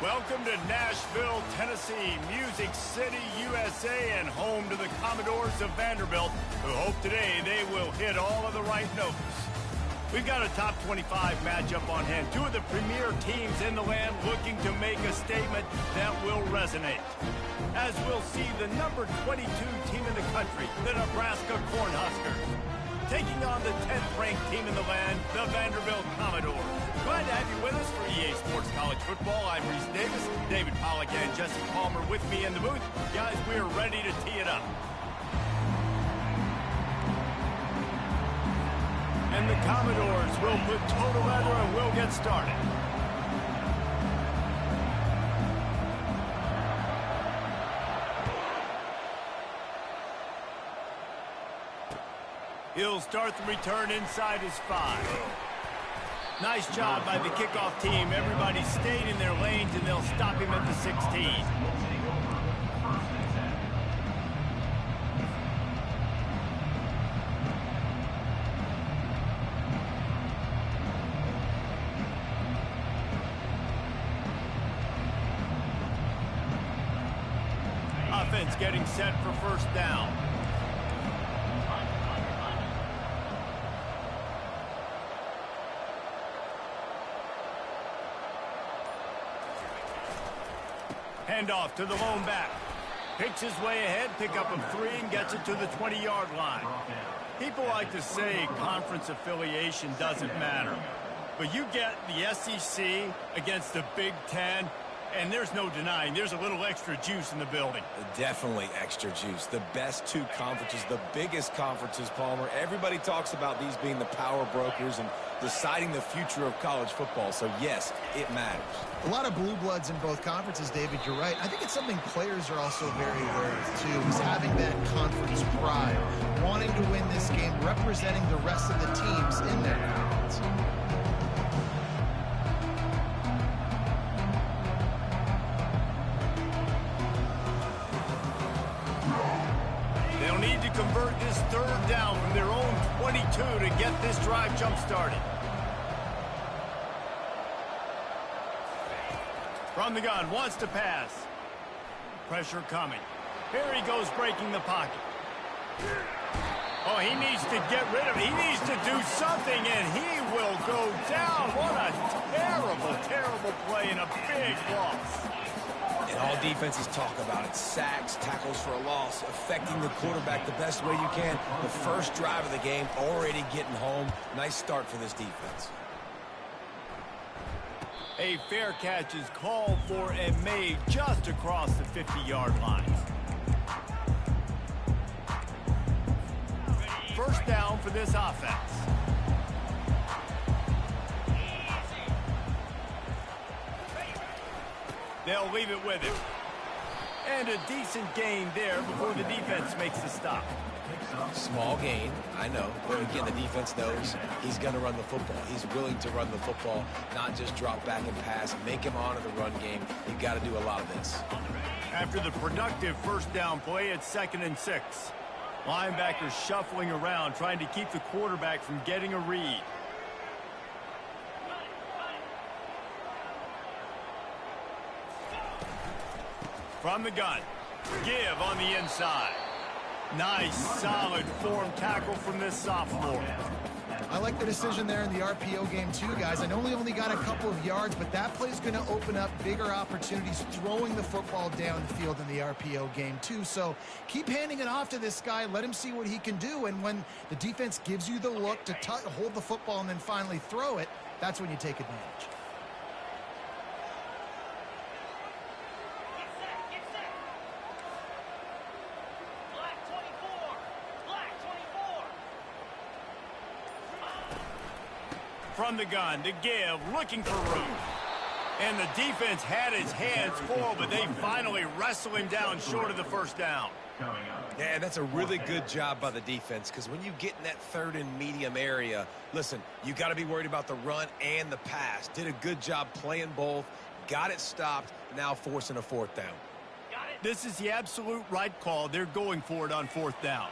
Welcome to Nashville, Tennessee, Music City, USA, and home to the Commodores of Vanderbilt, who hope today they will hit all of the right notes. We've got a top 25 matchup on hand. Two of the premier teams in the land looking to make a statement that will resonate. As we'll see the number 22 team in the country, the Nebraska Cornhuskers, taking on the 10th-ranked team in the land, the Vanderbilt Commodores. Glad to have you with us for EA Sports College Football. I'm Reese Davis, David Pollack and Jesse Palmer with me in the booth. Guys, we're ready to tee it up. And the Commodores will put total weather and we'll get started. He'll start the return inside his 5. Nice job by the kickoff team. Everybody stayed in their lanes, and they'll stop him at the 16. Offense getting set for first down. Handoff to the lone back. Picks his way ahead, pickup of 3, and gets it to the 20-yard line. People like to say conference affiliation doesn't matter. But you get the SEC against the Big Ten, and there's no denying there's a little extra juice in the building. Definitely extra juice. The best two conferences, the biggest conferences, Palmer. Everybody talks about these being the power brokers and deciding the future of college football. So, yes, it matters. A lot of blue bloods in both conferences, David. You're right. I think it's something players are also very aware of, too, is having that conference pride, wanting to win this game, representing the rest of the teams in their conference. They'll need to convert this third down from their own 22 to get this drive jump-started. From the gun, wants to pass. Pressure coming. Here he goes breaking the pocket. Oh, he needs to get rid of it. He needs to do something, and he will go down. What a terrible, terrible play and a big loss. And all defenses talk about it. Sacks, tackles for a loss, affecting the quarterback the best way you can. The first drive of the game, already getting home. Nice start for this defense. A fair catch is called for and made just across the 50-yard line. First down for this offense. They'll leave it with him. And a decent gain there before the defense makes the stop. Small gain, I know. But again, the defense knows he's going to run the football. He's willing to run the football, not just drop back and pass, make him honor the run game. You've got to do a lot of this. After the productive first down play, it's 2nd and 6. Linebackers shuffling around, trying to keep the quarterback from getting a read. From the gun, give on the inside. Nice, solid form tackle from this sophomore. I like the decision there in the RPO game too, guys. I know he only got a couple of yards, but that play's going to open up bigger opportunities throwing the football down the field in the RPO game too. So keep handing it off to this guy. Let him see what he can do. And when the defense gives you the look to hold the football and then finally throw it, that's when you take advantage. From the gun to give, looking for room. And the defense had his hands full, but they finally wrestle him down short of the first down. Yeah, that's a really good job by the defense, because when you get in that 3rd and medium area, listen, you got to be worried about the run and the pass. Did a good job playing both, got it stopped, now forcing a 4th down. This is the absolute right call. They're going for it on 4th down.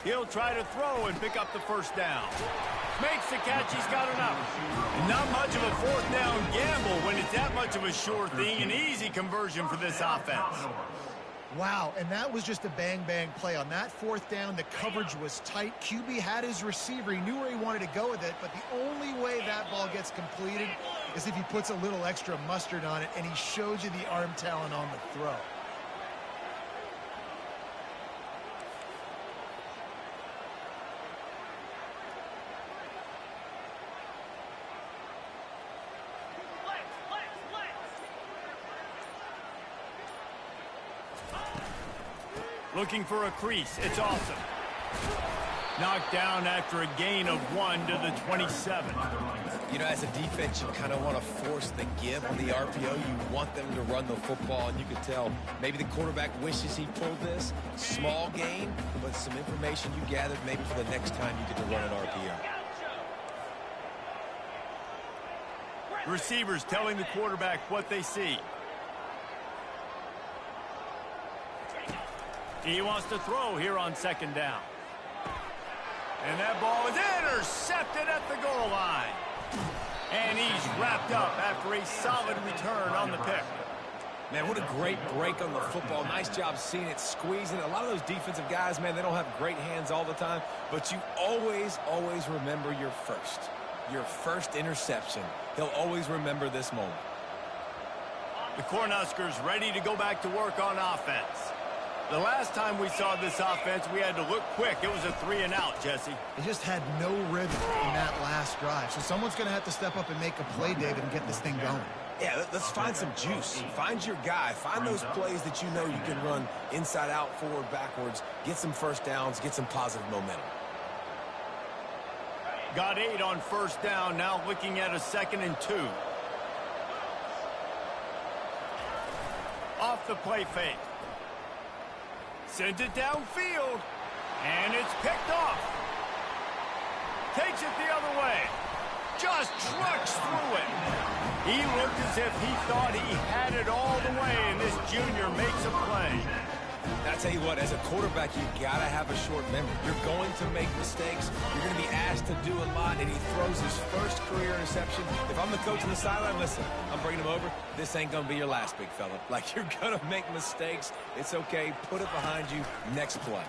He'll try to throw and pick up the first down. Makes the catch. He's got enough. Not much of a fourth down gamble when it's that much of a sure thing. An easy conversion for this offense. Wow, and that was just a bang-bang play. On that fourth down, the coverage was tight. QB had his receiver. He knew where he wanted to go with it, but the only way that ball gets completed is if he puts a little extra mustard on it, and he shows you the arm talent on the throw. Looking for a crease. It's awesome. Knocked down after a gain of 1 to the 27. You know, as a defense, you kind of want to force the give on the RPO. You want them to run the football, and you could tell maybe the quarterback wishes he pulled this. Small gain, but some information you gathered maybe for the next time you get to run an RPO. Receivers telling the quarterback what they see. He wants to throw here on second down. And that ball is intercepted at the goal line. And he's wrapped up after a solid return on the pick. Man, what a great break on the football. Nice job seeing it, squeezing it. A lot of those defensive guys, man, they don't have great hands all the time. But you always, always remember your first interception. He'll always remember this moment. The Cornhuskers ready to go back to work on offense. The last time we saw this offense, we had to look quick. It was a 3-and-out, Jesse. They just had no rhythm in that last drive. So someone's going to have to step up and make a play, David, and get this thing going. Yeah, let's find some juice. Find your guy. Find those plays that you know you can run inside out, forward, backwards. Get some first downs. Get some positive momentum. Got 8 on first down. Now looking at a 2nd and 2. Off the play fake. Sends it downfield, and it's picked off. Takes it the other way. Just trucks through it. He looked as if he thought he had it all the way, and this junior makes a play. I tell you what, as a quarterback, you got to have a short memory. You're going to make mistakes. You're going to be asked to do a lot, and he throws his first career interception. If I'm the coach on the sideline, listen, I'm bringing him over. This ain't going to be your last, big fella. Like, you're going to make mistakes. It's okay. Put it behind you. Next play.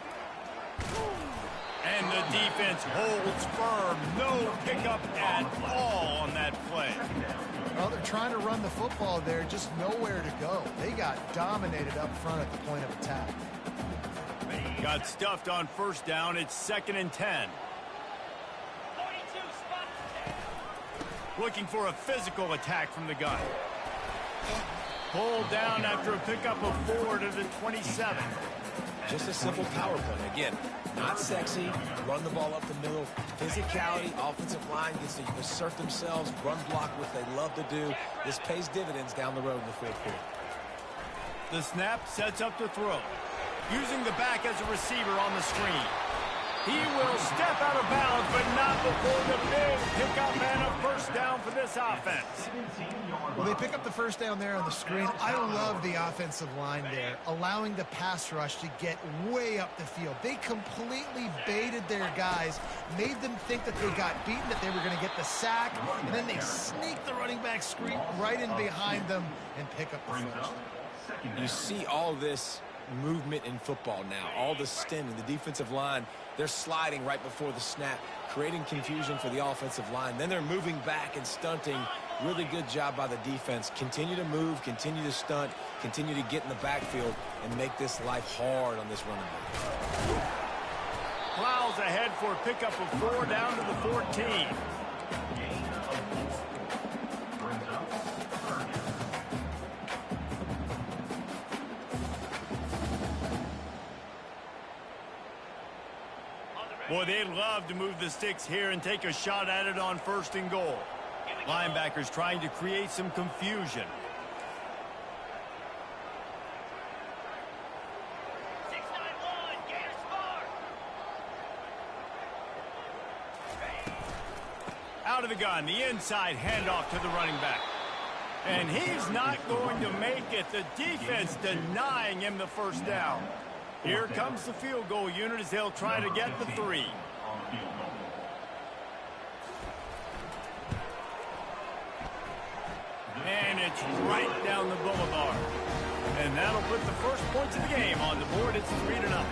And the defense holds firm. No pickup at all on that play. Well, they're trying to run the football there, just nowhere to go. They got dominated up front at the point of attack. Got stuffed on first down. It's 2nd and 10. Looking for a physical attack from the gun. Pulled down after a pickup of 4 to the 27. Just a simple power play. Again, not sexy. Run the ball up the middle. Physicality, offensive line gets to assert themselves, run block, what they love to do. This pays dividends down the road in the fourth quarter. The snap sets up to throw. Using the back as a receiver on the screen. He will step out of bounds, but not before the big pickup and a first down for this offense. Well, they pick up the first down there on the screen. I love the offensive line there, allowing the pass rush to get way up the field. They completely baited their guys, made them think that they got beaten, that they were going to get the sack, and then they sneak the running back screen right in behind them and pick up the first. You see all this movement in football now, all the stemming, the defensive line, they're sliding right before the snap, creating confusion for the offensive line. Then they're moving back and stunting. Really good job by the defense. Continue to move, continue to stunt, continue to get in the backfield and make this life hard on this running back. Plows ahead for a pickup of 4 down to the 14. Boy, they'd love to move the sticks here and take a shot at it on 1st and goal. Linebackers trying to create some confusion. Out of the gun, the inside handoff to the running back. And he's not going to make it. The defense denying him the first down. Here comes the field goal unit as they'll try to get the 3. And it's right down the boulevard. And that'll put the first points of the game on the board. It's 3-0.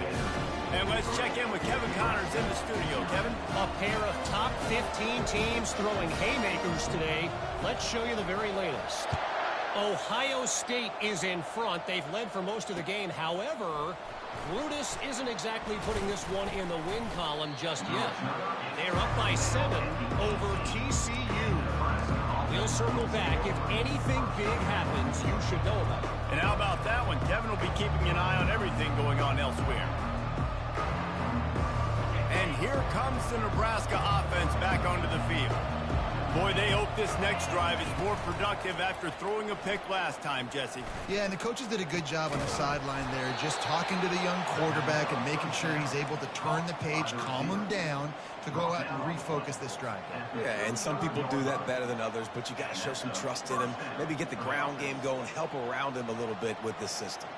And let's check in with Kevin Connors in the studio. Kevin? A pair of top 15 teams throwing haymakers today. Let's show you the very latest. Ohio State is in front. They've led for most of the game. However, Brutus isn't exactly putting this one in the win column just yet. They're up by 7 over TCU. We'll circle back. If anything big happens, you should know about it. And how about that one? Kevin will be keeping an eye on everything going on elsewhere. And here comes the Nebraska offense back onto the field. Boy, they hope this next drive is more productive after throwing a pick last time, Jesse. Yeah, and the coaches did a good job on the sideline there, just talking to the young quarterback and making sure he's able to turn the page, calm him down to go out and refocus this drive. Yeah, and some people do that better than others, but you got to show some trust in him. Maybe get the ground game going, help around him a little bit with this system.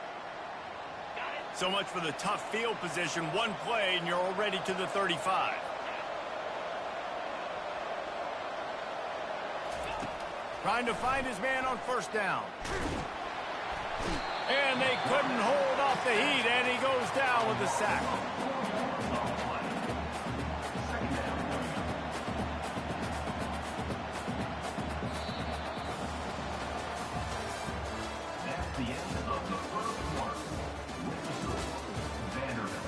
So much for the tough field position. One play, and you're already to the 35. Trying to find his man on first down. And they couldn't hold off the heat, and he goes down with the sack. That's the end of the first quarter. With the score, Vanderbilt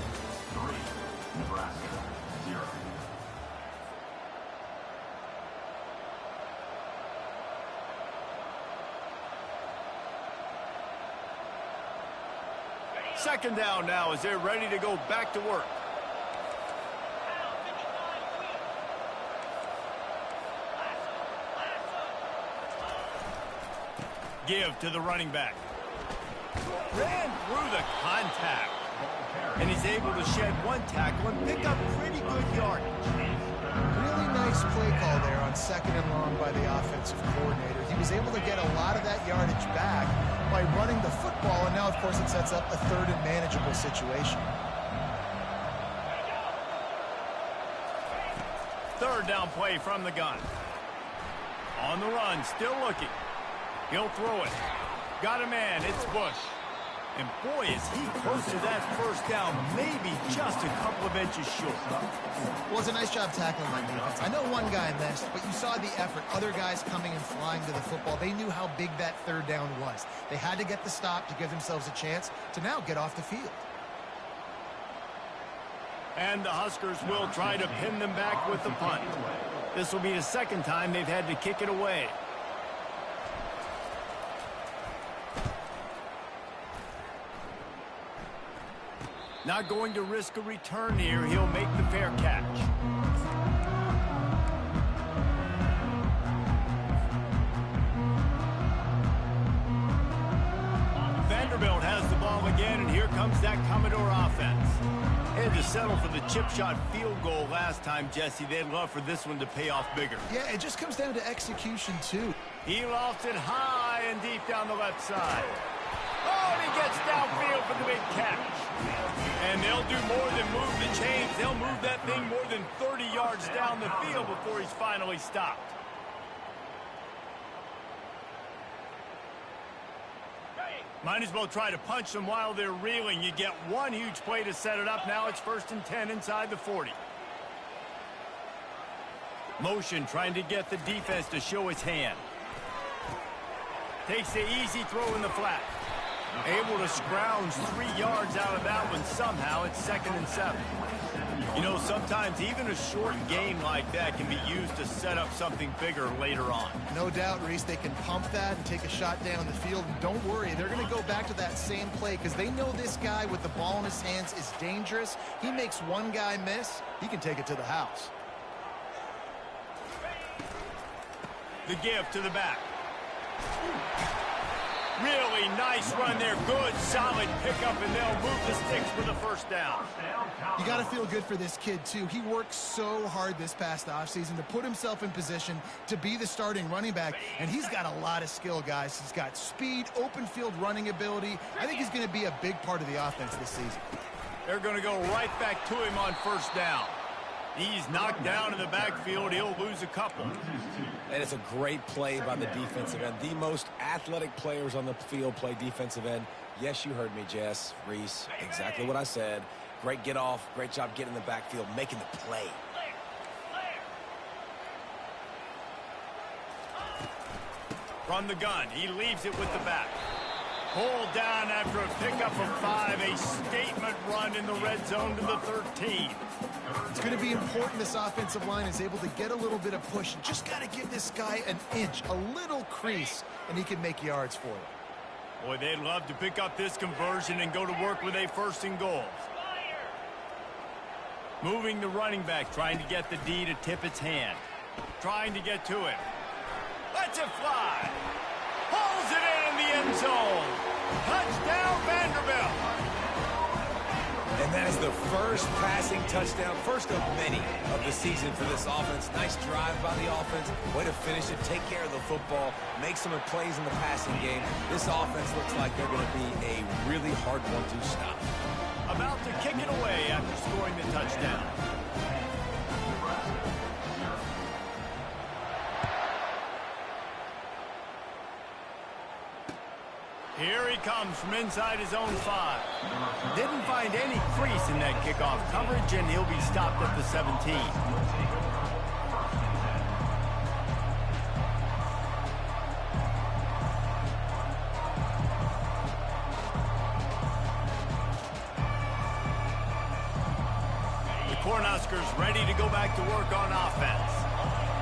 3, Nebraska 0. Second down now as they're ready to go back to work. Give to the running back. Ran through the contact. And he's able to shed one tackle and pick up pretty good yardage. Really nice play call there on 2nd and long by the offensive coordinator. He was able to get a lot of that yardage back by running the football, and now, of course, it sets up a 3rd and manageable situation. 3rd down play from the gun. On the run, still looking. He'll throw it. Got a man, it's Bush. And boy, is he close to that first down, maybe just a couple of inches short. Well, it's a nice job tackling my defense. I know one guy missed, but you saw the effort. Other guys coming and flying to the football. They knew how big that 3rd down was. They had to get the stop to give themselves a chance to now get off the field. And the Huskers will try to pin them back with the punt. This will be the 2nd time they've had to kick it away. Not going to risk a return here. He'll make the fair catch. Vanderbilt has the ball again, and here comes that Commodore offense. They had to settle for the chip shot field goal last time, Jesse. They'd love for this one to pay off bigger. Yeah, it just comes down to execution, too. He lofts it high and deep down the left side. Oh, and he gets downfield for the big catch. And they'll do more than move the chains. They'll move that thing more than 30 yards down the field before he's finally stopped. Might as well try to punch them while they're reeling. You get one huge play to set it up. Now it's 1st and 10 inside the 40. Motion trying to get the defense to show its hand. Takes the easy throw in the flat. Able to scrounge 3 yards out of that one somehow. It's 2nd and 7. You know, sometimes even a short game like that can be used to set up something bigger later on. No doubt, Reese, they can pump that and take a shot down the field. And don't worry, they're going to go back to that same play because they know this guy with the ball in his hands is dangerous. He makes one guy miss, he can take it to the house. The give to the back. Really nice run there. Good, solid pickup, and they'll move the sticks for the 1st down. You got to feel good for this kid, too. He worked so hard this past offseason to put himself in position to be the starting running back, and he's got a lot of skill, guys. He's got speed, open field running ability. I think he's going to be a big part of the offense this season. They're going to go right back to him on first down. He's knocked down in the backfield. He'll lose a couple. And it's a great play by the defensive end. The most athletic players on the field play defensive end. Yes, you heard me, Jess, Reese. Exactly what I said. Great get off. Great job getting in the backfield, making the play. From the gun, he leaves it with the back. Pulled down after a pickup of 5. A statement run in the red zone to the 13. It's going to be important this offensive line is able to get a little bit of push. Just got to give this guy an inch, a little crease, and he can make yards for you. Boy, they'd love to pick up this conversion and go to work with a first and goal. Moving the running back, trying to get the D to tip its hand. Trying to get to it. Lets it fly. Pulls it in the end zone. Touchdown, Vanderbilt. And that is the first passing touchdown, first of many of the season for this offense. Nice drive by the offense. Way to finish it, take care of the football, make some plays in the passing game. This offense looks like they're going to be a really hard one to stop. About to kick it away after scoring the touchdown. Here he comes from inside his own 5. Didn't find any crease in that kickoff coverage, and he'll be stopped at the 17. The Cornhuskers ready to go back to work on offense.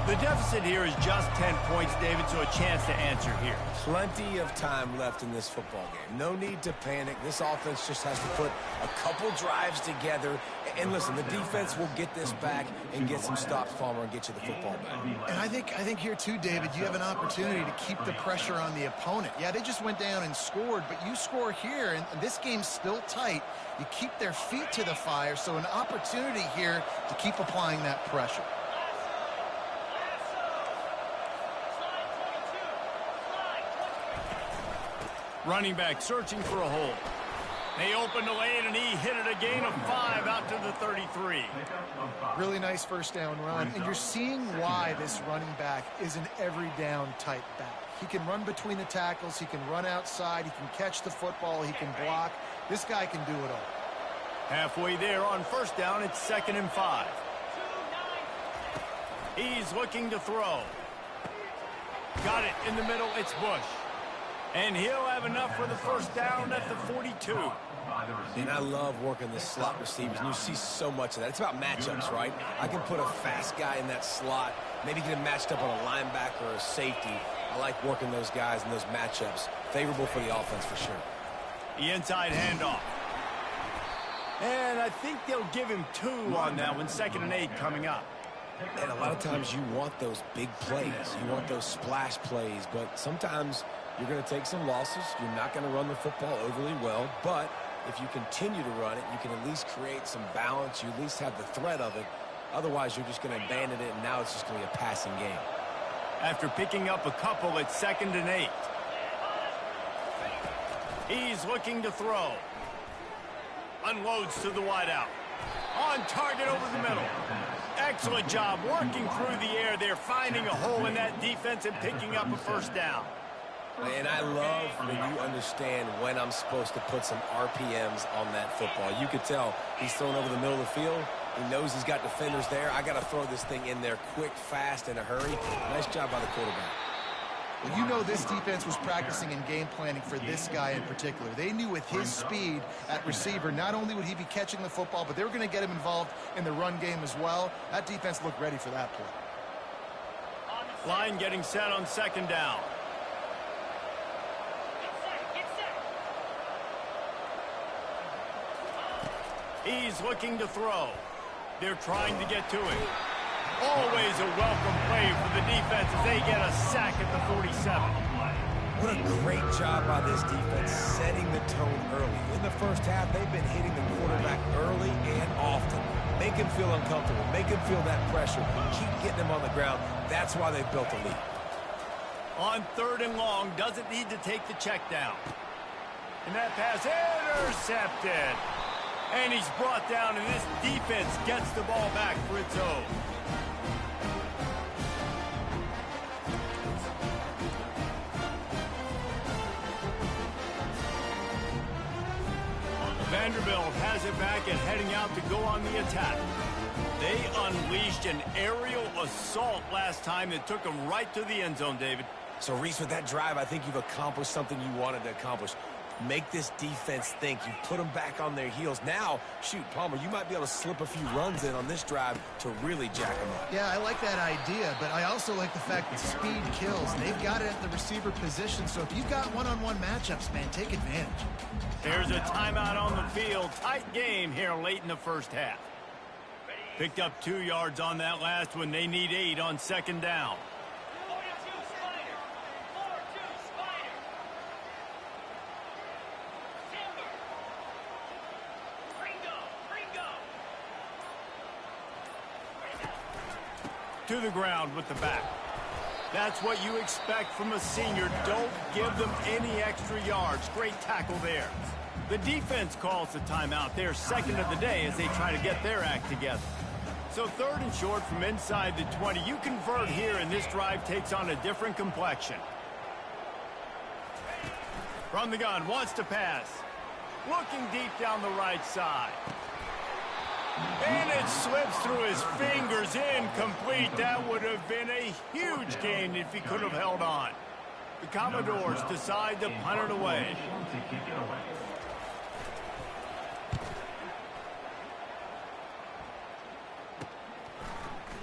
The deficit here is just 10 points, David, so a chance to answer here. Plenty of time left in this football game. No need to panic. This offense just has to put a couple drives together. And listen, the defense will get this back and get some stops, Palmer, and get you the football back. And I think here too, David, you have an opportunity to keep the pressure on the opponent. Yeah, they just went down and scored, but you score here, and this game's still tight. You keep their feet to the fire, so an opportunity here to keep applying that pressure. Running back searching for a hole. They opened the lane, and he hit it a gain of 5 out to the 33. Really nice first down run, and you're seeing why this running back is an every down type back. He can run between the tackles, he can run outside, he can catch the football, he can block. This guy can do it all. Halfway there on first down, it's 2nd and 5. He's looking to throw. Got it in the middle, it's Bush. And he'll have enough for the first down at the 42. And I love working the slot receivers, and you see so much of that. It's about matchups, right? I can put a fast guy in that slot, maybe get him matched up on a linebacker or a safety. I like working those guys in those matchups. Favorable for the offense for sure. The inside handoff. And I think they'll give him 2 on that one. 2nd and 8 coming up. And a lot of times you want those big plays. You want those splash plays, but sometimes you're going to take some losses. You're not going to run the football overly well, but if you continue to run it, you can at least create some balance. You at least have the threat of it. Otherwise, you're just going to abandon it, and now it's just going to be a passing game. After picking up a couple, it's 2nd and 8. He's looking to throw. Unloads to the wideout. On target over the middle. Excellent job working through the air there, finding a hole in that defense and picking up a first down. And I love when you understand when I'm supposed to put some RPMs on that football. You could tell he's thrown over the middle of the field. He knows he's got defenders there. I got to throw this thing in there quick, fast, in a hurry. Nice job by the quarterback. Well, you know this defense was practicing and game planning for this guy in particular. They knew with his speed at receiver, not only would he be catching the football, but they were going to get him involved in the run game as well. That defense looked ready for that play. Line getting set on 2nd down. He's looking to throw. They're trying to get to him. Always a welcome play for the defense as they get a sack at the 47. What a great job by this defense setting the tone early. In the first half, they've been hitting the quarterback early and often. Make him feel uncomfortable. Make him feel that pressure. Keep getting him on the ground. That's why they've built a lead. On 3rd and long, doesn't need to take the check down. And that pass intercepted. And he's brought down, and this defense gets the ball back for its own. Vanderbilt has it back and heading out to go on the attack. They unleashed an aerial assault last time that took them right to the end zone, David. So, Reese, with that drive, I think you've accomplished something you wanted to accomplish. Make this defense think. You put them back on their heels. Now, shoot, Palmer, you might be able to slip a few runs in on this drive to really jack them up. Yeah, I like that idea, but I also like the fact that speed kills. They've got it at the receiver position, so if you've got one-on-one matchups, man, take advantage. There's a timeout on the field. Tight game here late in the first half. Picked up 2 yards on that last one. They need 8 on second down. To the ground with the back. That's what you expect from a senior. Don't give them any extra yards. Great tackle there. The defense calls the timeout. They're second of the day as they try to get their act together. So 3rd and short from inside the 20. You convert here, and this drive takes on a different complexion. From the gun, wants to pass. Looking deep down the right side. And it slips through his fingers, incomplete. That would have been a huge gain if he could have held on. The Commodores decide to punt it away.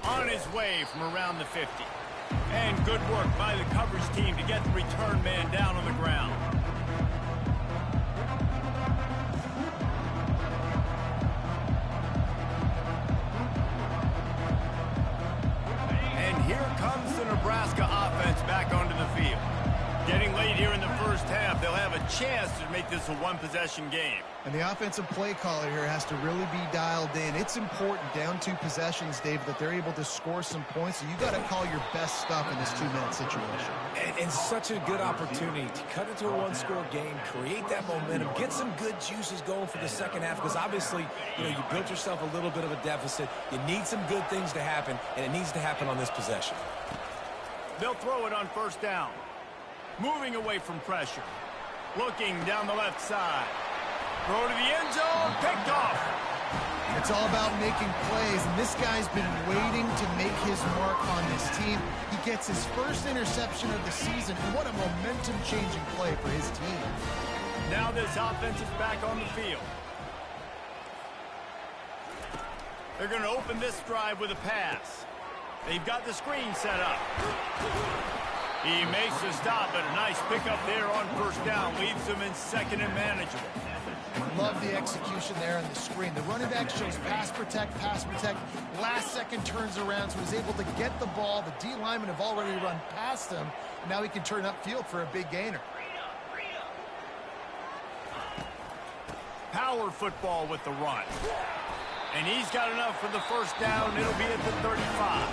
On his way from around the 50. And good work by the coverage team to get the return man down on the ground. And here comes the Nebraska offense back onto the field. Getting late here in the first half, they'll have a chance to make this a one-possession game. And the offensive play caller here has to really be dialed in. It's important down 2 possessions, Dave, that they're able to score some points. So you got to call your best stuff in this 2-minute situation. And such a good opportunity to cut into a one-score game, create that momentum, get some good juices going for the second half, because obviously, you built yourself a little bit of a deficit. You need some good things to happen, and it needs to happen on this possession. They'll throw it on first down. Moving away from pressure. Looking down the left side. Throw to the end zone. Picked off. It's all about making plays, and this guy's been waiting to make his mark on this team. He gets his first interception of the season, and what a momentum-changing play for his team. Now this offense is back on the field. They're going to open this drive with a pass. They've got the screen set up. He makes the stop, but a nice pickup there on first down. Leaves them in second and manageable. Love the execution there on the screen. The running back shows pass protect. Last second turns around, so he's able to get the ball. The D linemen have already run past him. Now he can turn upfield for a big gainer. Power football with the run. And he's got enough for the first down. It'll be at the 35.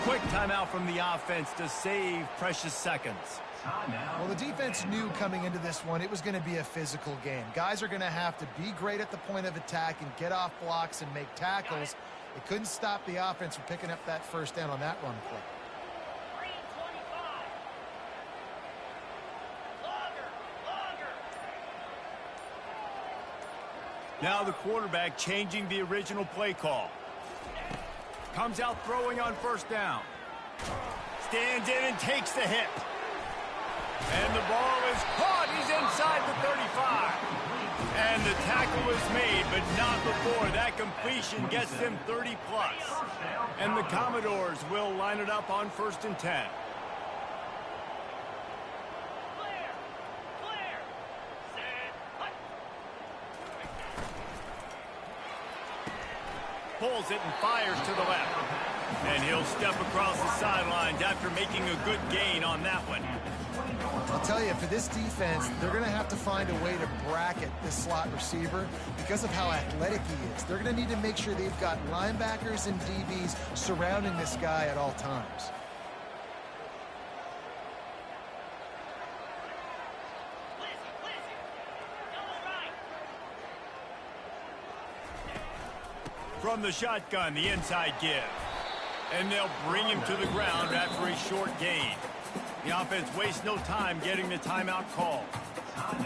Quick timeout from the offense to save precious seconds. Well, the defense knew coming into this one it was going to be a physical game. Guys are going to have to be great at the point of attack and get off blocks and make tackles. It couldn't stop the offense from picking up that first down on that run play. Now the quarterback changing the original play call. Comes out throwing on first down. Stands in and takes the hit. And the ball is caught. He's inside the 35. And the tackle is made, but not before. That completion gets them 30+. And the Commodores will line it up on 1st and 10. Pulls it and fires to the left. And he'll step across the sidelines after making a good gain on that one. I'll tell you, for this defense, they're going to have to find a way to bracket this slot receiver because of how athletic he is. They're going to need to make sure they've got linebackers and DBs surrounding this guy at all times. From the shotgun, the inside give. And they'll bring him to the ground after a short gain. The offense wastes no time getting the timeout call.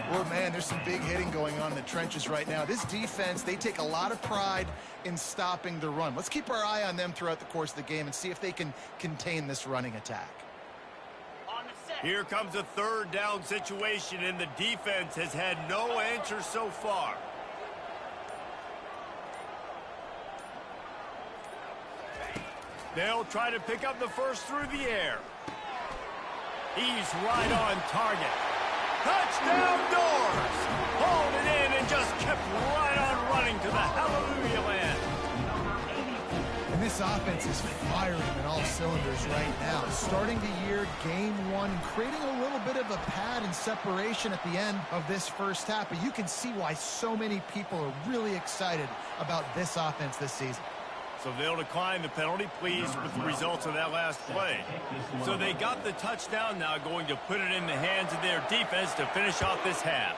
Well, man, there's some big hitting going on in the trenches right now. This defense, they take a lot of pride in stopping the run. Let's keep our eye on them throughout the course of the game and see if they can contain this running attack. Here comes a third down situation, and the defense has had no answer so far. They'll try to pick up the first through the air. He's right on target. Touchdown doors! Hauled it in and just kept right on running to the hallelujah land. And this offense is firing on all cylinders right now. Starting the year, game one, creating a little bit of a pad and separation at the end of this first half. But you can see why so many people are really excited about this offense this season. So they'll decline the penalty, pleased with the results of that last play. So they got the touchdown, now going to put it in the hands of their defense to finish off this half.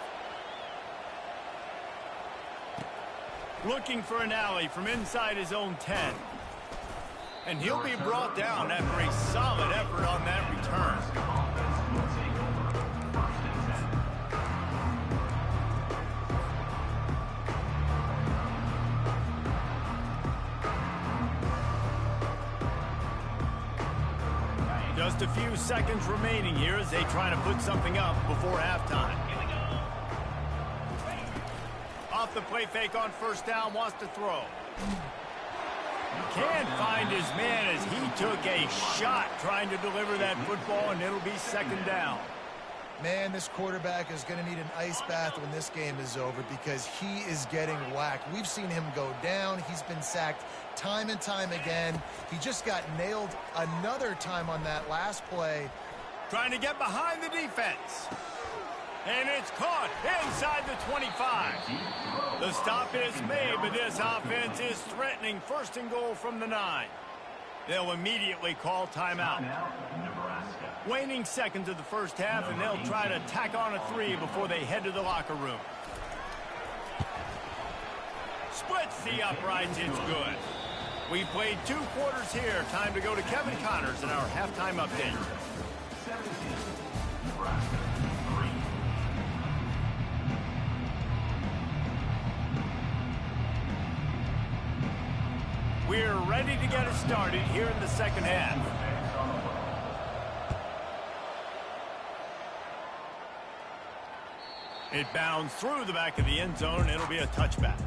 Looking for an alley from inside his own 10. And he'll be brought down after a solid effort on that return. Just a few seconds remaining here as they try to put something up before halftime. Off the play fake on first down, wants to throw. Can't find his man as he took a shot trying to deliver that football, and it'll be second down. Man, this quarterback is going to need an ice bath when this game is over because he is getting whacked. We've seen him go down. He's been sacked time and time again. He just got nailed another time on that last play. Trying to get behind the defense. And it's caught inside the 25. The stop is made, but this offense is threatening first and goal from the 9. They'll immediately call timeout. Waning seconds of the first half, and they'll try to tack on a 3 before they head to the locker room. Splits the uprights, it's good. We played 2 quarters here. Time to go to Kevin Connors in our halftime update. We're ready to get it started here in the second half. It bounds through the back of the end zone, and it'll be a touchback.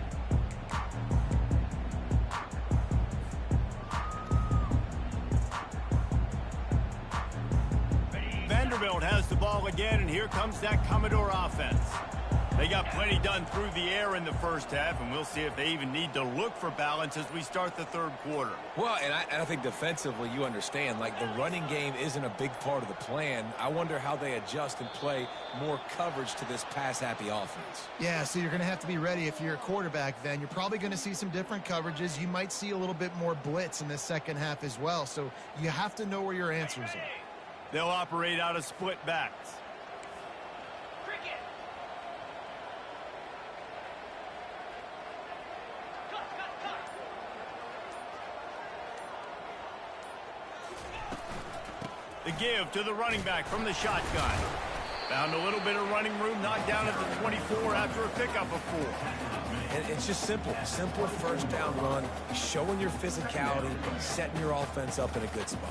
Vanderbilt has the ball again, and here comes that Commodore offense. They got plenty done through the air in the first half, and we'll see if they even need to look for balance as we start the third quarter. Well, and I think defensively, you understand, like the running game isn't a big part of the plan. I wonder how they adjust and play more coverage to this pass-happy offense. Yeah, so you're going to have to be ready if you're a quarterback then. You're probably going to see some different coverages. You might see a little bit more blitz in the second half as well, so you have to know where your answers are. They'll operate out of split backs. The give to the running back from the shotgun. Found a little bit of running room, knocked down at the 24 after a pickup of 4. And it's just simple. Simple first down run, showing your physicality, setting your offense up in a good spot.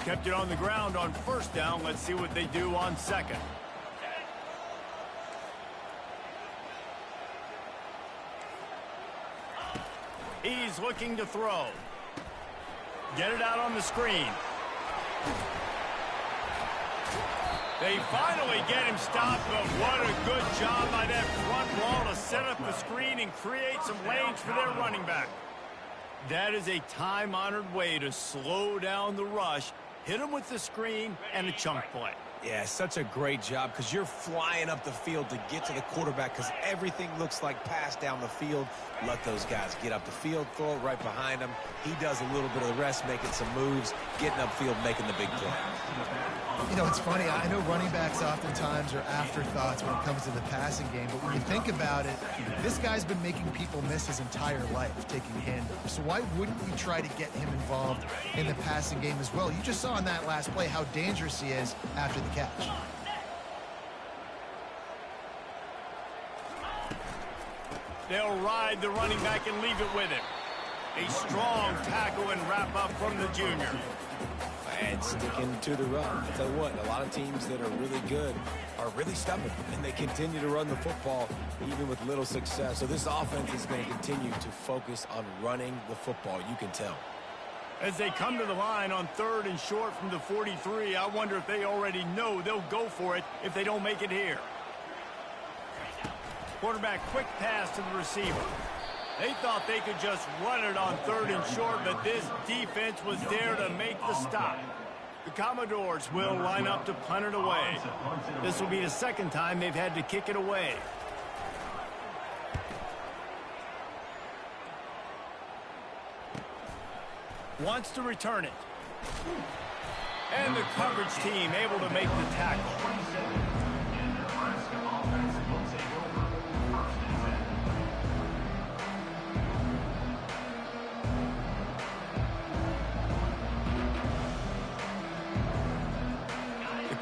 Kept it on the ground on first down. Let's see what they do on second. He's looking to throw. Get it out on the screen. They finally get him stopped, but what a good job by that front wall to set up the screen and create some lanes for their running back. That is a time-honored way to slow down the rush, hit him with the screen, and a chunk play. Yeah, such a great job because you're flying up the field to get to the quarterback because everything looks like pass down the field. Let those guys get up the field, throw it right behind him. He does a little bit of the rest, making some moves, getting upfield, making the big play. You know, it's funny. I know running backs oftentimes are afterthoughts when it comes to the passing game, but when you think about it, this guy's been making people miss his entire life taking handoffs. So why wouldn't you try to get him involved in the passing game as well? You just saw in that last play how dangerous he is after the catch. They'll ride the running back and leave it with him. A strong tackle and wrap up from the junior. And sticking to the run. I'll tell you what, a lot of teams that are really good are really stubborn, and they continue to run the football even with little success. So this offense is going to continue to focus on running the football. You can tell. As they come to the line on 3rd and short from the 43, I wonder if they already know they'll go for it if they don't make it here. Quarterback quick pass to the receiver. They thought they could just run it on 3rd and short, but this defense was there to make the stop. The Commodores will line up to punt it away. This will be the second time they've had to kick it away. Wants to return it. And the coverage team able to make the tackle.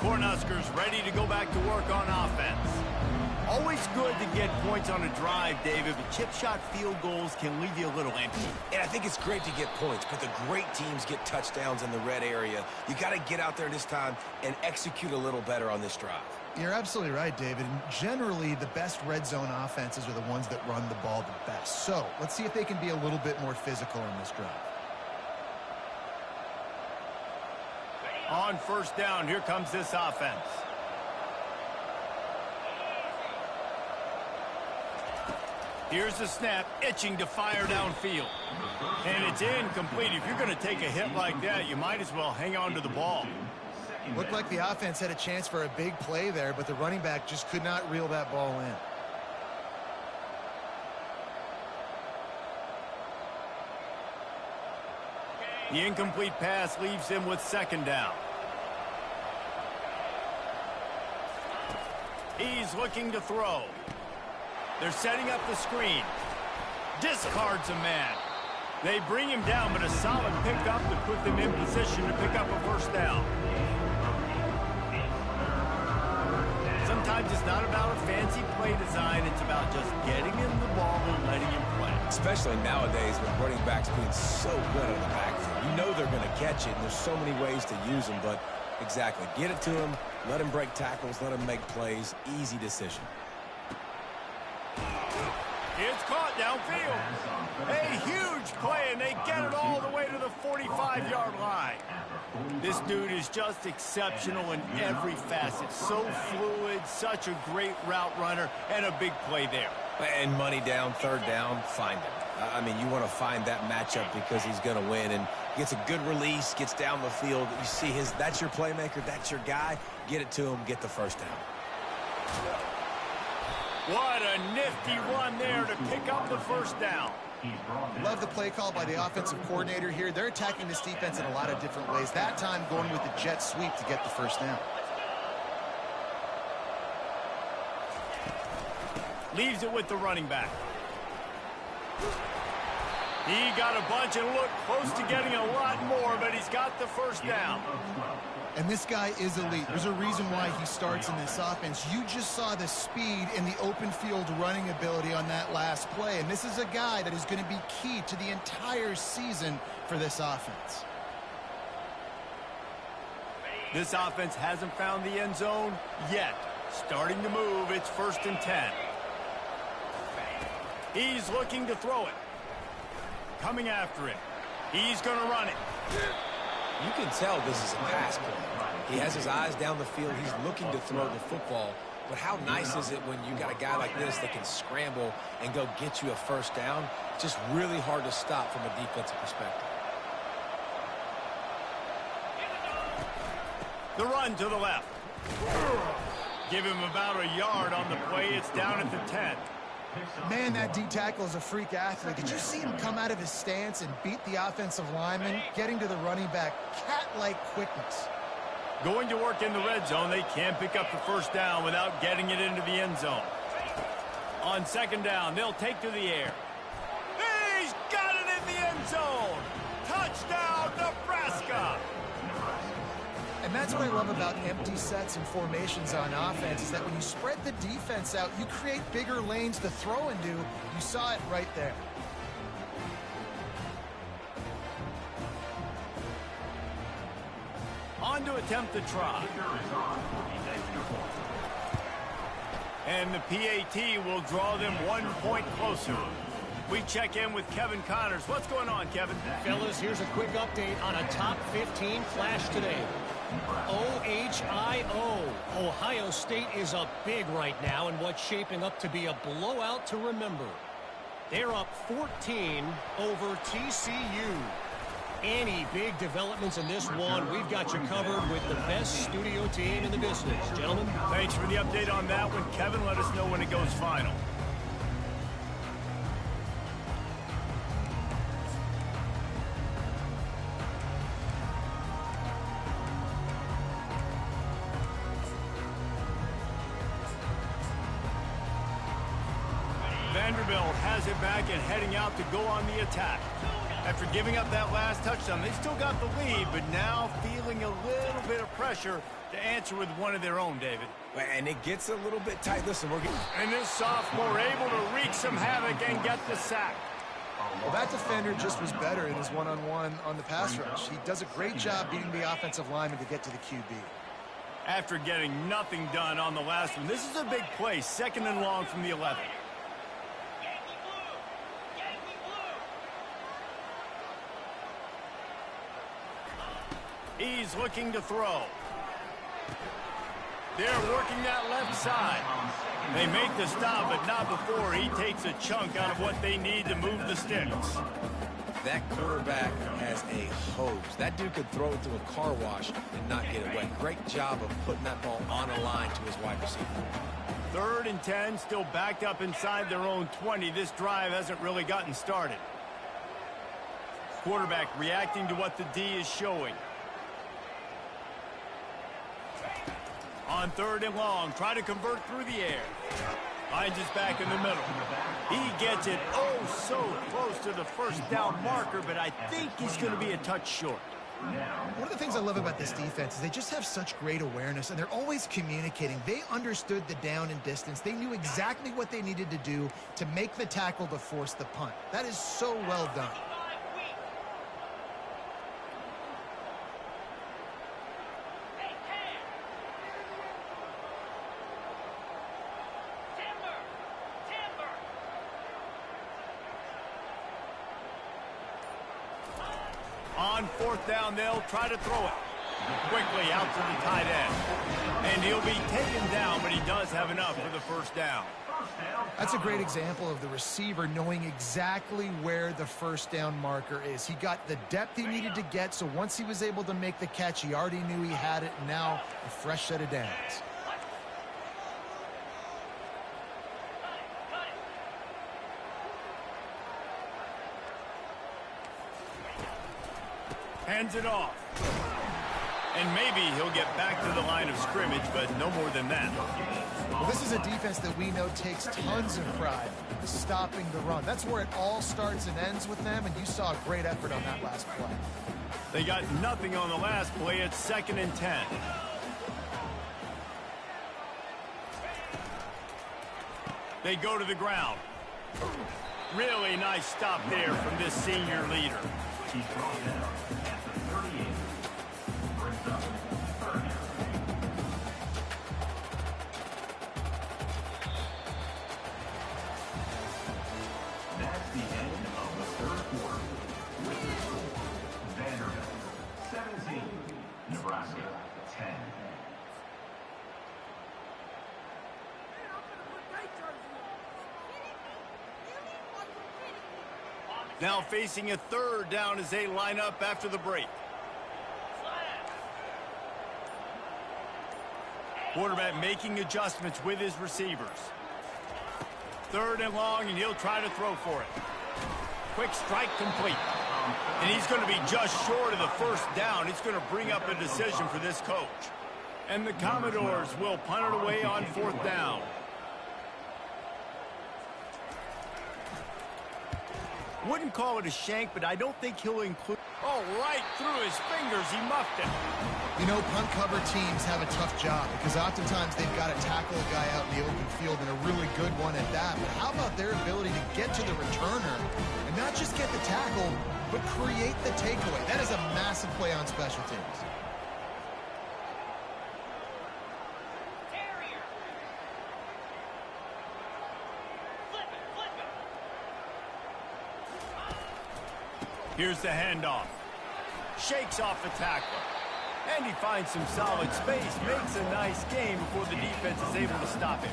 Cornhuskers ready to go back to work on offense. Always good to get points on a drive, David, but chip shot field goals can leave you a little empty. And I think it's great to get points, but the great teams get touchdowns in the red area. You got to get out there this time and execute a little better on this drive. You're absolutely right, David. And generally, the best red zone offenses are the ones that run the ball the best. So let's see if they can be a little bit more physical in this drive. On 1st down, here comes this offense. Here's the snap, itching to fire downfield. And it's incomplete. If you're going to take a hit like that, you might as well hang on to the ball. Looked like the offense had a chance for a big play there, but the running back just could not reel that ball in. The incomplete pass leaves him with 2nd down. He's looking to throw. They're setting up the screen. Discards a man. They bring him down, but a solid pickup to put them in position to pick up a 1st down. Sometimes it's not about a fancy play design. It's about just getting him the ball and letting him play. Especially nowadays with running backs being so good at the backfield. You know they're going to catch it, and there's so many ways to use them, but exactly. Get it to him, let him break tackles, let him make plays. Easy decision. It's caught downfield. A huge play, and they get it all the way to the 45-yard line. This dude is just exceptional in every facet. So fluid, such a great route runner, and a big play there. And money down, 3rd down, find him. I mean, you want to find that matchup because he's going to win, and gets a good release, gets down the field. You see that's your playmaker, that's your guy. Get it to him, get the 1st down. What a nifty run there to pick up the 1st down. Love the play call by the offensive coordinator here. They're attacking this defense in a lot of different ways. That time going with the jet sweep to get the 1st down. Leaves it with the running back. He got a bunch and looked close to getting a lot more, but he's got the 1st down. And this guy is elite. There's a reason why he starts in this offense. You just saw the speed and the open field running ability on that last play. And this is a guy that is going to be key to the entire season for this offense. This offense hasn't found the end zone yet. Starting to move. It's 1st and 10. He's looking to throw it. Coming after it. He's going to run it. You can tell this is a pass play. He has his eyes down the field. He's looking to throw the football. But how nice is it when you got a guy like this that can scramble and go get you a 1st down? It's just really hard to stop from a defensive perspective. The run to the left. Give him about a yard on the play. It's down at the 10. Man, that D tackle is a freak athlete. Did you see him come out of his stance and beat the offensive lineman, getting to the running back? Cat-like quickness. Going to work in the red zone, they can't pick up the first down without getting it into the end zone. On second down, they'll take to the air. He's got it in the end zone! Touchdown, Nebraska! And that's what I love about empty sets and formations on offense, is that when you spread the defense out, you create bigger lanes to throw into. You saw it right there. On to attempt the try. And the PAT will draw them 1 point closer. We check in with Kevin Connors. What's going on, Kevin? Fellas, here's a quick update on a top 15 flash today. OHIO. Ohio State is up big right now in what's shaping up to be a blowout to remember. They're up 14 over TCU. Any big developments in this one, we've got you covered with the best studio team in the business. Gentlemen. Thanks for the update on that one. Kevin, let us know when it goes final. Vanderbilt has it back and heading out to go on the attack. After giving up that last touchdown, they still got the lead, but now feeling a little bit of pressure to answer with one of their own, David. And it gets a little bit tight. Listen, we're getting... And this sophomore able to wreak some havoc and get the sack. Well, that defender just was better in his one-on-one on the pass rush. He does a great job beating the offensive lineman to get to the QB. After getting nothing done on the last one, this is a big play, 2nd and long from the 11. He's looking to throw. They're working that left side. They make the stop, but not before he takes a chunk out of what they need to move the sticks. That quarterback has a hose. That dude could throw it through a car wash and not get it wet. Great job of putting that ball on a line to his wide receiver. 3rd and 10, still backed up inside their own 20. This drive hasn't really gotten started. Quarterback reacting to what the D is showing. On 3rd and long, try to convert through the air. Finds his back in the middle. He gets it oh so close to the first down marker, but I think he's going to be a touch short. One of the things I love about this defense is they just have such great awareness, and they're always communicating. They understood the down and distance. They knew exactly what they needed to do to make the tackle to force the punt. That is so well done. On 4th down, they'll try to throw it. Quickly out to the tight end. And he'll be taken down, but he does have enough for the first down. That's a great example of the receiver knowing exactly where the first down marker is. He got the depth he needed to get, so once he was able to make the catch, he already knew he had it, and now a fresh set of downs. Hands it off. And maybe he'll get back to the line of scrimmage, but no more than that. Well, this is a defense that we know takes tons of pride in stopping the run. That's where it all starts and ends with them, and you saw a great effort on that last play. They got nothing on the last play. It's 2nd and 10. They go to the ground. Really nice stop there from this senior leader. He's brought down at the 38. Brings up 3rd down. That's the end of the 3rd quarter. With the score, Vanderbilt 17, Nebraska 10. Now facing a 3rd down as they line up after the break. Quarterback making adjustments with his receivers. 3rd and long, and he'll try to throw for it. Quick strike complete. And he's going to be just short of the first down. It's going to bring up a decision for this coach. And the Commodores will punt it away on 4th down. Wouldn't call it a shank, but I don't think he'll include... Oh, right through his fingers. He muffed it. You know, punt cover teams have a tough job because oftentimes they've got to tackle a guy out in the open field, and a really good one at that. But how about their ability to get to the returner and not just get the tackle, but create the takeaway? That is a massive play on special teams. Here's the handoff. Shakes off the tackler. And he finds some solid space. Makes a nice game before the defense is able to stop him.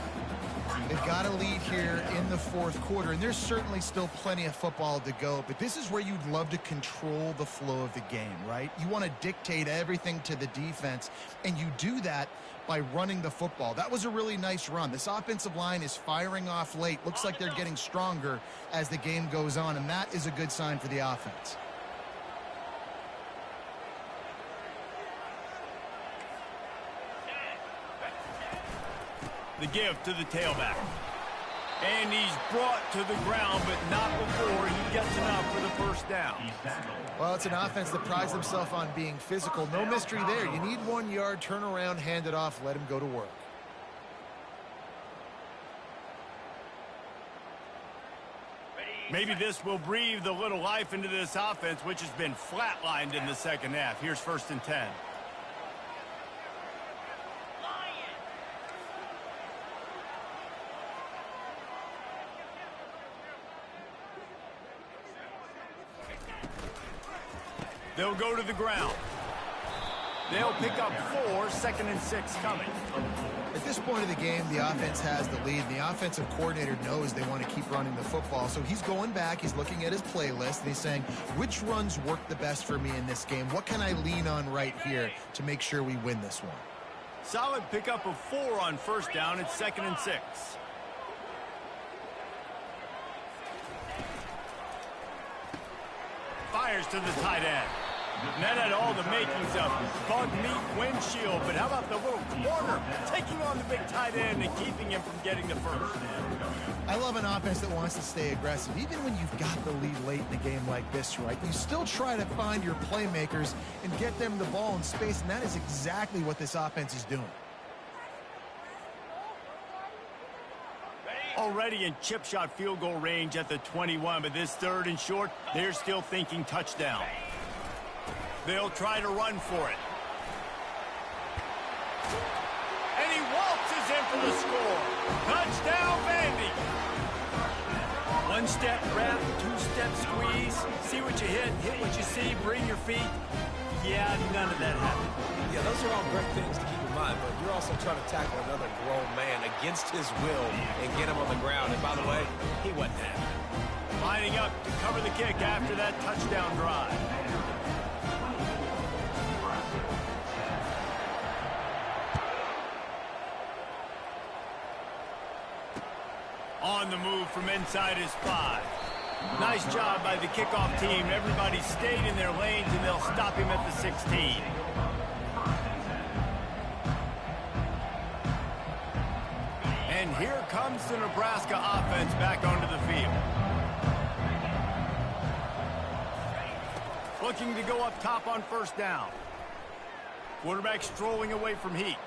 They've got a lead here in the 4th quarter, and there's certainly still plenty of football to go, but this is where you'd love to control the flow of the game, right? You want to dictate everything to the defense, and you do that by running the football. That was a really nice run. This offensive line is firing off late. Looks like they're getting stronger as the game goes on, and that is a good sign for the offense. The give to the tailback. And he's brought to the ground, but not before he gets enough for the first down. Well, it's an offense that prides themselves on being physical. No mystery there. You need 1 yard, turn around, hand it off, let him go to work. Maybe this will breathe a little life into this offense, which has been flatlined in the second half. Here's 1st and 10. They'll go to the ground. They'll pick up 4, 2nd and 6 coming. At this point of the game, the offense has the lead. The offensive coordinator knows they want to keep running the football. So he's going back, he's looking at his playlist, and he's saying, which runs work the best for me in this game? What can I lean on right here to make sure we win this one? Solid pickup of 4 on 1st down. It's 2nd and 6. Fires to the tight end. And that had all the makings of bug meat windshield, but how about the little corner taking on the big tight end and keeping him from getting the first? I love an offense that wants to stay aggressive. Even when you've got the lead late in a game like this, right, you still try to find your playmakers and get them the ball in space, and that is exactly what this offense is doing. Already in chip shot field goal range at the 21, but this 3rd and short, they're still thinking touchdown. They'll try to run for it. And he waltzes in for the score. Touchdown, Vandy. 1-step wrap, 2-step squeeze. See what you hit what you see, bring your feet. Yeah, none of that happened. Yeah, those are all great things to keep in mind, but you're also trying to tackle another grown man against his will and get him on the ground. And by the way, he wasn't happy. Lining up to cover the kick after that touchdown drive. On the move from inside his 5. Nice job by the kickoff team. Everybody stayed in their lanes, and they'll stop him at the 16. And here comes the Nebraska offense back onto the field. Looking to go up top on 1st down. Quarterback strolling away from heat.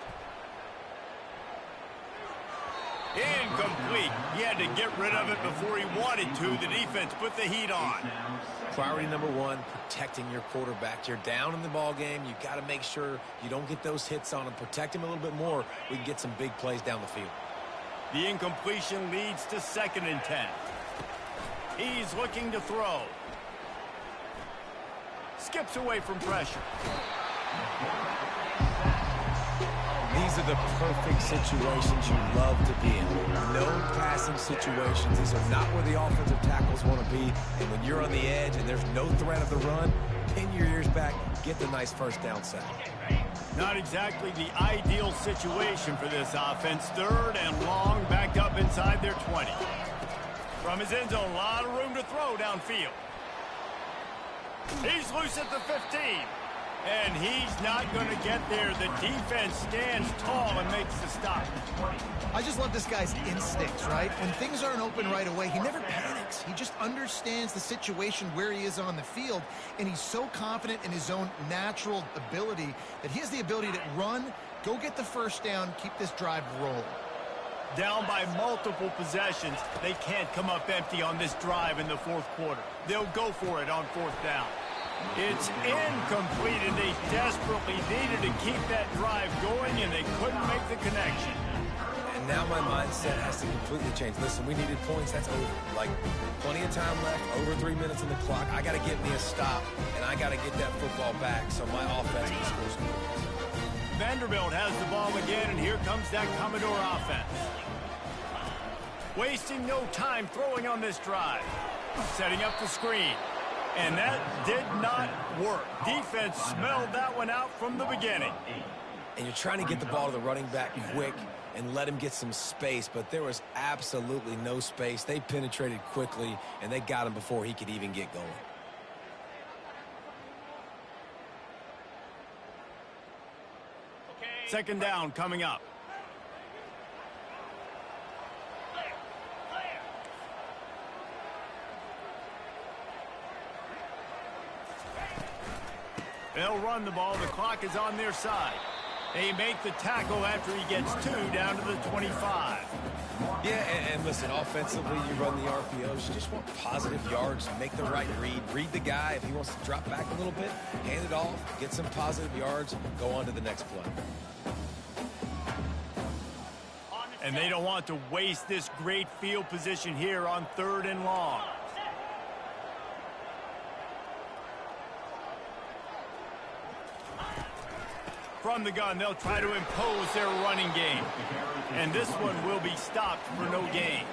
Incomplete. He had to get rid of it before he wanted to. The defense put the heat on. Priority number 1, protecting your quarterback. You're down in the ball game. You've got to make sure you don't get those hits on him. Protect him a little bit more. We can get some big plays down the field. The incompletion leads to 2nd and 10. He's looking to throw. Skips away from pressure. These are the perfect situations you love to be in. No passing situations. These are not where the offensive tackles want to be. And when you're on the edge and there's no threat of the run, pin your ears back, get the nice 1st down sack. Not exactly the ideal situation for this offense. 3rd and long, backed up inside their 20. From his end zone, a lot of room to throw downfield. He's loose at the 15. And he's not going to get there. The defense stands tall and makes the stop. I just love this guy's instincts, right? When things aren't open right away, he never panics. He just understands the situation where he is on the field, and he's so confident in his own natural ability that he has the ability to run, go get the first down, keep this drive rolling. Down by multiple possessions, they can't come up empty on this drive in the fourth quarter. They'll go for it on fourth down. It's incomplete, and they desperately needed to keep that drive going, and they couldn't make the connection. And now my mindset has to completely change. Listen, we needed points. That's over. Like, plenty of time left, over 3 minutes on the clock. I got to get me a stop, and I got to get that football back so my offense can score some points. Vanderbilt has the ball again, and here comes that Commodore offense. Wasting no time throwing on this drive. Setting up the screen. And that did not work. Defense smelled that one out from the beginning. And you're trying to get the ball to the running back quick and let him get some space, but there was absolutely no space. They penetrated quickly, and they got him before he could even get going. Second down coming up. They'll run the ball. The clock is on their side. They make the tackle after he gets 2 down to the 25. Yeah, and listen, offensively, you run the RPOs. You just want positive yards, make the right read. Read the guy. If he wants to drop back a little bit, hand it off, get some positive yards, go on to the next play. And they don't want to waste this great field position here on 3rd and long. From the gun, they'll try to impose their running game. And this one will be stopped for no gain.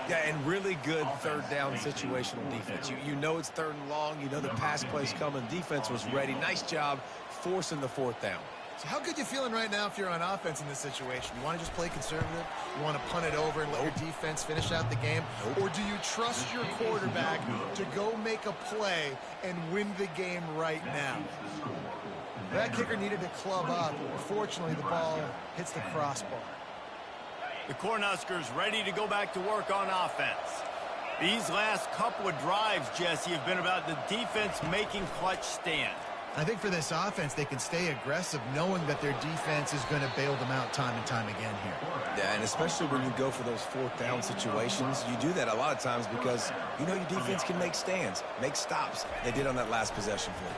Yeah, and really good third down situational defense. You know it's 3rd and long. You know the pass play's coming. Defense was ready. Nice job forcing the 4th down. So how good you feeling right now if you're on offense in this situation? You want to just play conservative? You want to punt it over and let your defense finish out the game? Or do you trust your quarterback to go make a play and win the game right now? That kicker needed to club up. Fortunately, the ball hits the crossbar. The Cornhuskers ready to go back to work on offense. These last couple of drives, Jesse, have been about the defense making clutch stand. I think for this offense, they can stay aggressive knowing that their defense is going to bail them out time and time again here. Yeah, and especially when you go for those 4th down situations, you do that a lot of times because you know your defense can make stands, make stops. They did on that last possession for you.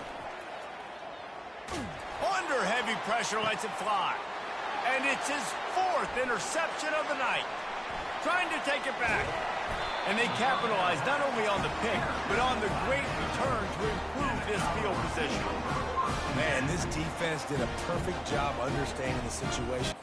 Under heavy pressure, lets it fly. And it's his 4th interception of the night. Trying to take it back. And they capitalize not only on the pick, but on the great return to improve this field position. Man, this defense did a perfect job understanding the situation.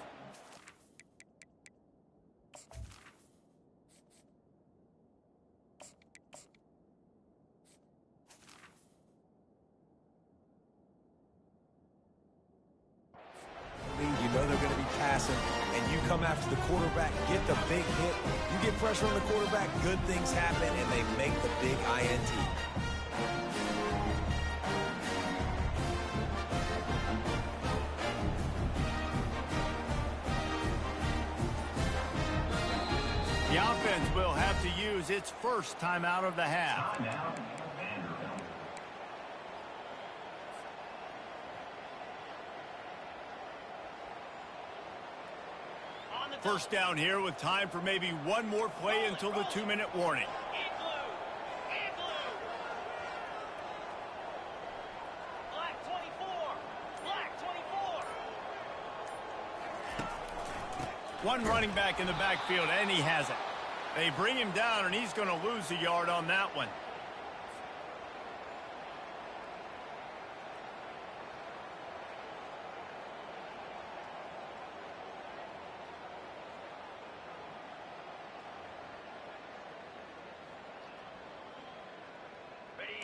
You know they're going to be passing, and you come after the quarterback, get the big hit. You get pressure on the quarterback, good things happen, and they make the big INT. The offense will have to use its first time out of the half. First down here with time for maybe one more play until the 2-minute warning. One running back in the backfield, and he has it. They bring him down, and he's going to lose a yard on that one.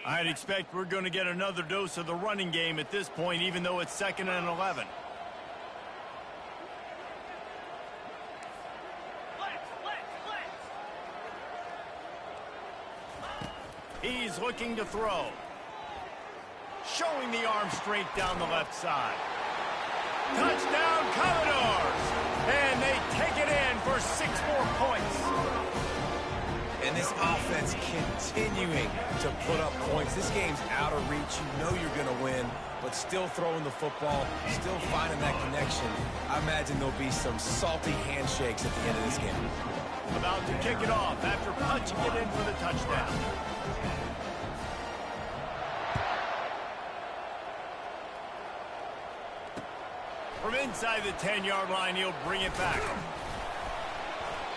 I'd expect we're going to get another dose of the running game at this point, even though it's 2nd and 11. He's looking to throw. showing the arm straight down the left side. Touchdown, Commodores! And they take it in for 6 more points. And this offense continuing to put up points. This game's out of reach. You know you're going to win, but still throwing the football, still finding that connection. I imagine there'll be some salty handshakes at the end of this game. About to kick it off after punching it in for the touchdown. From inside the 10-yard line, he'll bring it back.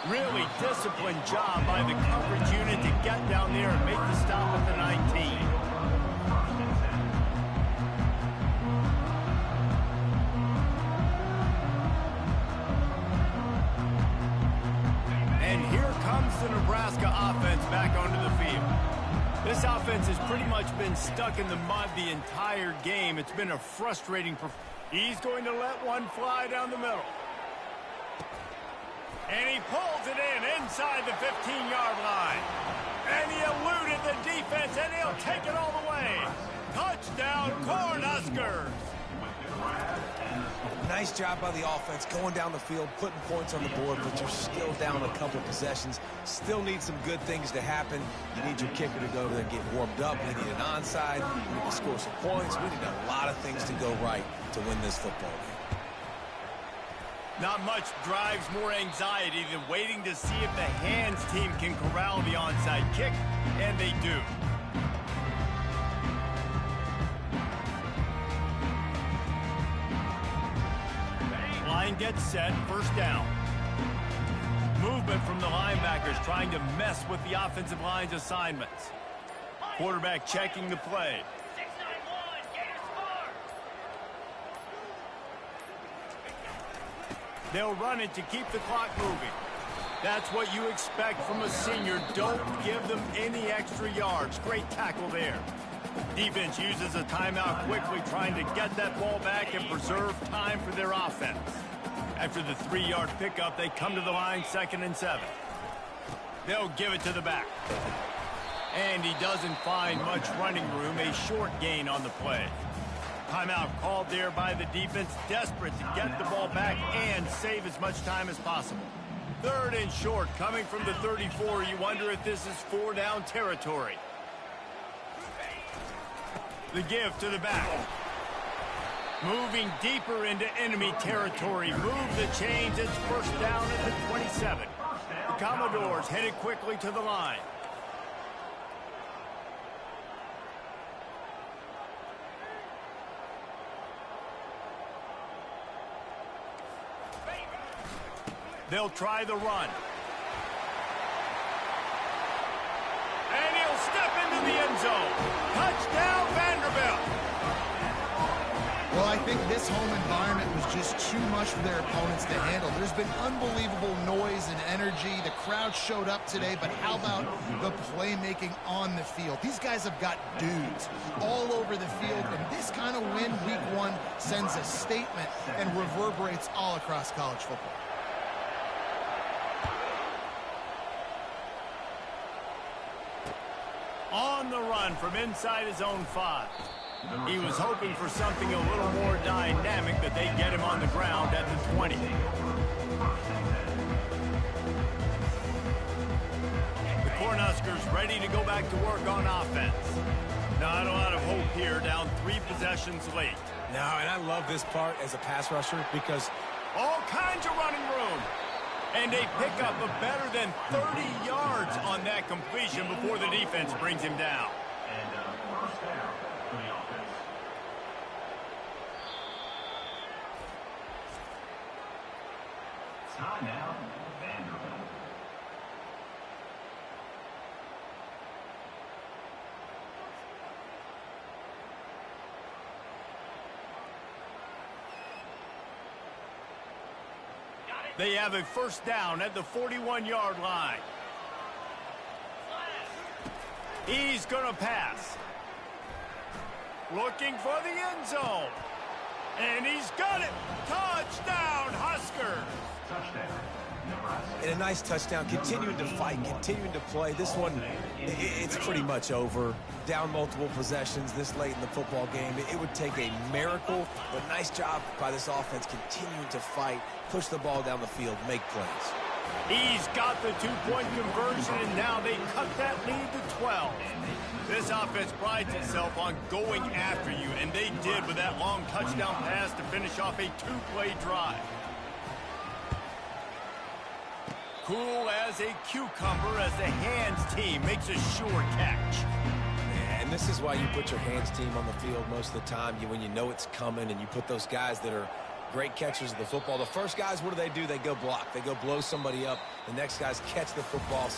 Really disciplined job by the coverage unit to get down there and make the stop at the 19. And here comes the Nebraska offense back onto the field. This offense has pretty much been stuck in the mud the entire game. It's been a frustrating performance. He's going to let one fly down the middle. And he pulls it in inside the 15-yard line. And he eluded the defense, and he'll take it all the way. Touchdown, Cornhuskers! Nice job by the offense going down the field, putting points on the board, but you're still down a couple possessions. Still need some good things to happen. You need your kicker to go there and get warmed up. We need an onside. We need to score some points. We need a lot of things to go right to win this football game. Not much drives more anxiety than waiting to see if the hands team can corral the onside kick, and they do. Line gets set, first down. Movement from the linebackers trying to mess with the offensive line's assignments. Quarterback checking the play. They'll run it to keep the clock moving. That's what you expect from a senior. Don't give them any extra yards. Great tackle there. Defense uses a timeout quickly, trying to get that ball back and preserve time for their offense. After the 3-yard pickup, they come to the line, 2nd and 7. They'll give it to the back. And he doesn't find much running room, a short gain on the play. Timeout called there by the defense, desperate to get the ball back and save as much time as possible. 3rd and short, coming from the 34. You wonder if this is 4-down territory. The give to the back. Moving deeper into enemy territory. Move the chains. It's first down at the 27. The Commodores headed quickly to the line. They'll try the run. And he'll step into the end zone. Touchdown, Vanderbilt. Well, I think this home environment was just too much for their opponents to handle. There's been unbelievable noise and energy. The crowd showed up today, but how about the playmaking on the field? These guys have got dudes all over the field, and this kind of win week 1 sends a statement and reverberates all across college football. On the run from inside his own 5. He was hoping for something a little more dynamic, but they get him on the ground at the 20. The Cornhuskers ready to go back to work on offense. Not a lot of hope here, down 3 possessions late. No, and I love this part as a pass rusher because all kinds of running room. And they pick up a better than 30 yards on that completion before the defense brings him down. And first down for the offense. Timeout, Vanderbilt. They have a first down at the 41-yard line. He's going to pass. Looking for the end zone. And he's got it. Touchdown, Huskers. Touchdown, And a nice touchdown, continuing to fight, continuing to play. This one, it's pretty much over. Down multiple possessions this late in the football game. It would take a miracle, but nice job by this offense continuing to fight, push the ball down the field, make plays. He's got the two-point conversion, and now they cut that lead to 12. This offense prides itself on going after you, and they did with that long touchdown pass to finish off a two-play drive. Cool as a cucumber as the hands team makes a sure catch. And this is why you put your hands team on the field most of the time. When you know it's coming, and you put those guys that are great catchers of the football. The first guys, what do? They go block. They go blow somebody up. The next guys catch the football.